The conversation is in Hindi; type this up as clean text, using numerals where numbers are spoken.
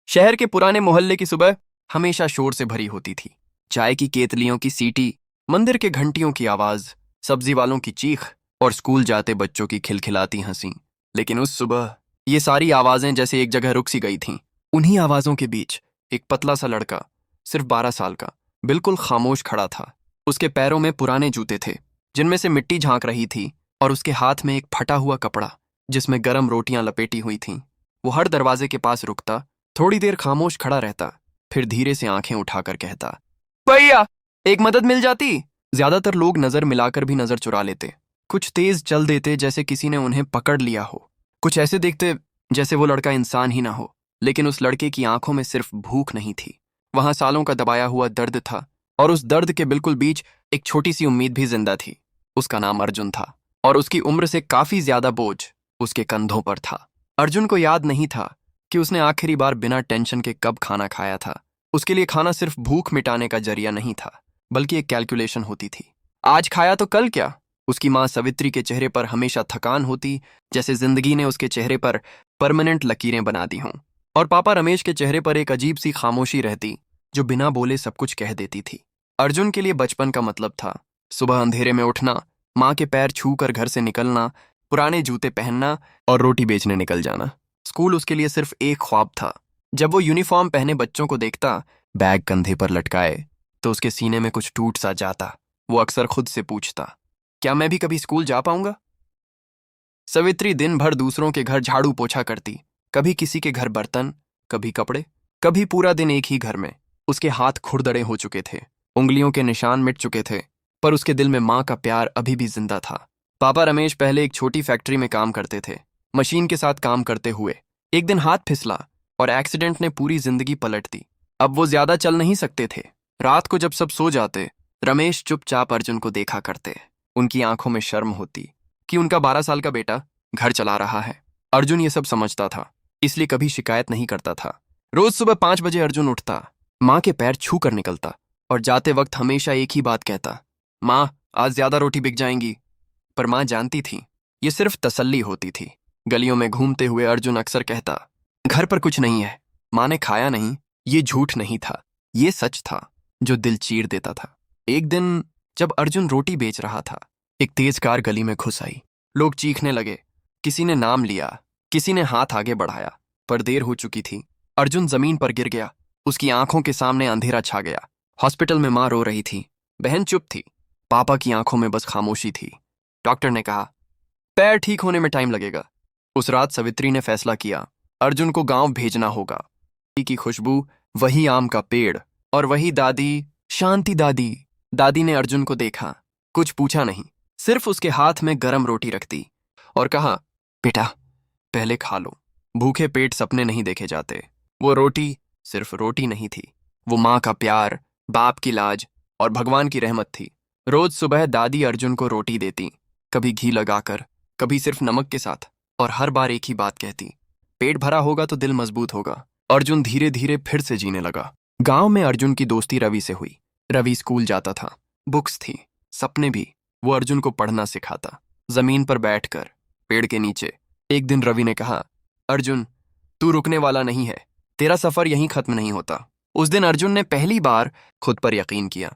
शहर के पुराने मोहल्ले की सुबह हमेशा शोर से भरी होती थी। चाय की केतलियों की सीटी, मंदिर के घंटियों की आवाज, सब्जी वालों की चीख और स्कूल जाते बच्चों की खिलखिलाती हंसी। लेकिन उस सुबह ये सारी आवाजें जैसे एक जगह रुक सी गई थीं। उन्हीं आवाजों के बीच एक पतला सा लड़का, सिर्फ 12 साल का, बिल्कुल खामोश खड़ा था। उसके पैरों में पुराने जूते थे जिनमें से मिट्टी झांक रही थी, और उसके हाथ में एक फटा हुआ कपड़ा जिसमें गरम रोटियां लपेटी हुई थीं। वो हर दरवाजे के पास रुकता, थोड़ी देर खामोश खड़ा रहता, फिर धीरे से आंखें उठाकर कहता, भैया, एक मदद मिल जाती। ज्यादातर लोग नजर मिलाकर भी नजर चुरा लेते। कुछ तेज चल देते जैसे किसी ने उन्हें पकड़ लिया हो, कुछ ऐसे देखते जैसे वो लड़का इंसान ही ना हो। लेकिन उस लड़के की आंखों में सिर्फ भूख नहीं थी, वहां सालों का दबाया हुआ दर्द था। और उस दर्द के बिल्कुल बीच एक छोटी सी उम्मीद भी जिंदा थी। उसका नाम अर्जुन था, और उसकी उम्र से काफी ज्यादा बोझ उसके कंधों पर था। अर्जुन को याद नहीं था कि उसने आखिरी बार बिना टेंशन के कब खाना खाया था। उसके लिए खाना सिर्फ भूख मिटाने का जरिया नहीं था, बल्कि एक कैलकुलेशन होती थी। आज खाया तो कल क्या? उसकी माँ सवित्री के चेहरे पर हमेशा थकान होती, जैसे जिंदगी ने उसके चेहरे पर परमानेंट लकीरें बना दी हों। और पापा रमेश के चेहरे पर एक अजीब सी खामोशी रहती, जो बिना बोले सब कुछ कह देती थी। अर्जुन के लिए बचपन का मतलब था सुबह अंधेरे में उठना, माँ के पैर छू कर घर से निकलना, पुराने जूते पहनना और रोटी बेचने निकल जाना। स्कूल उसके लिए सिर्फ एक ख्वाब था। जब वो यूनिफॉर्म पहने बच्चों को देखता, बैग कंधे पर लटकाए, तो उसके सीने में कुछ टूट सा जाता। वो अक्सर खुद से पूछता, क्या मैं भी कभी स्कूल जा पाऊंगा? सवित्री दिन भर दूसरों के घर झाड़ू पोछा करती, कभी किसी के घर बर्तन, कभी कपड़े, कभी पूरा दिन एक ही घर में। उसके हाथ खुरदरे हो चुके थे, उंगलियों के निशान मिट चुके थे, पर उसके दिल में माँ का प्यार अभी भी जिंदा था। पापा रमेश पहले एक छोटी फैक्ट्री में काम करते थे। मशीन के साथ काम करते हुए एक दिन हाथ फिसला और एक्सीडेंट ने पूरी जिंदगी पलट दी। अब वो ज्यादा चल नहीं सकते थे। रात को जब सब सो जाते, रमेश चुपचाप अर्जुन को देखा करते। उनकी आंखों में शर्म होती कि उनका 12 साल का बेटा घर चला रहा है। अर्जुन ये सब समझता था, इसलिए कभी शिकायत नहीं करता था। रोज सुबह 5 बजे अर्जुन उठता, माँ के पैर छू कर निकलता, और जाते वक्त हमेशा एक ही बात कहता, माँ, आज ज्यादा रोटी बिक जाएंगी। पर माँ जानती थी ये सिर्फ तसल्ली होती थी। गलियों में घूमते हुए अर्जुन अक्सर कहता, घर पर कुछ नहीं है। माँ ने खाया नहीं। ये झूठ नहीं था, ये सच था जो दिल चीर देता था। एक दिन जब अर्जुन रोटी बेच रहा था, एक तेज कार गली में घुस आई। लोग चीखने लगे, किसी ने नाम लिया, किसी ने हाथ आगे बढ़ाया, पर देर हो चुकी थी। अर्जुन जमीन पर गिर गया। उसकी आंखों के सामने अंधेरा छा गया। हॉस्पिटल में माँ रो रही थी, बहन चुप थी, पापा की आंखों में बस खामोशी थी। डॉक्टर ने कहा, पैर ठीक होने में टाइम लगेगा। उस रात सवित्री ने फैसला किया, अर्जुन को गांव भेजना होगा। की खुशबू, वही आम का पेड़, और वही दादी, शांति दादी। दादी ने अर्जुन को देखा, कुछ पूछा नहीं, सिर्फ उसके हाथ में गरम रोटी रखती और कहा, बेटा, पहले खा लो। भूखे पेट सपने नहीं देखे जाते। वो रोटी सिर्फ रोटी नहीं थी, वो माँ का प्यार, बाप की लाज और भगवान की रहमत थी। रोज सुबह दादी अर्जुन को रोटी देती, कभी घी लगाकर, कभी सिर्फ नमक के साथ, और हर बार एक ही बात कहती, पेट भरा होगा तो दिल मजबूत होगा। अर्जुन धीरे धीरे फिर से जीने लगा। गांव में अर्जुन की दोस्ती रवि से हुई। रवि स्कूल जाता था, बुक्स थी, सपने भी। वो अर्जुन को पढ़ना सिखाता, जमीन पर बैठकर, पेड़ के नीचे। एक दिन रवि ने कहा, अर्जुन, तू रुकने वाला नहीं है, तेरा सफर यहीं खत्म नहीं होता। उस दिन अर्जुन ने पहली बार खुद पर यकीन किया।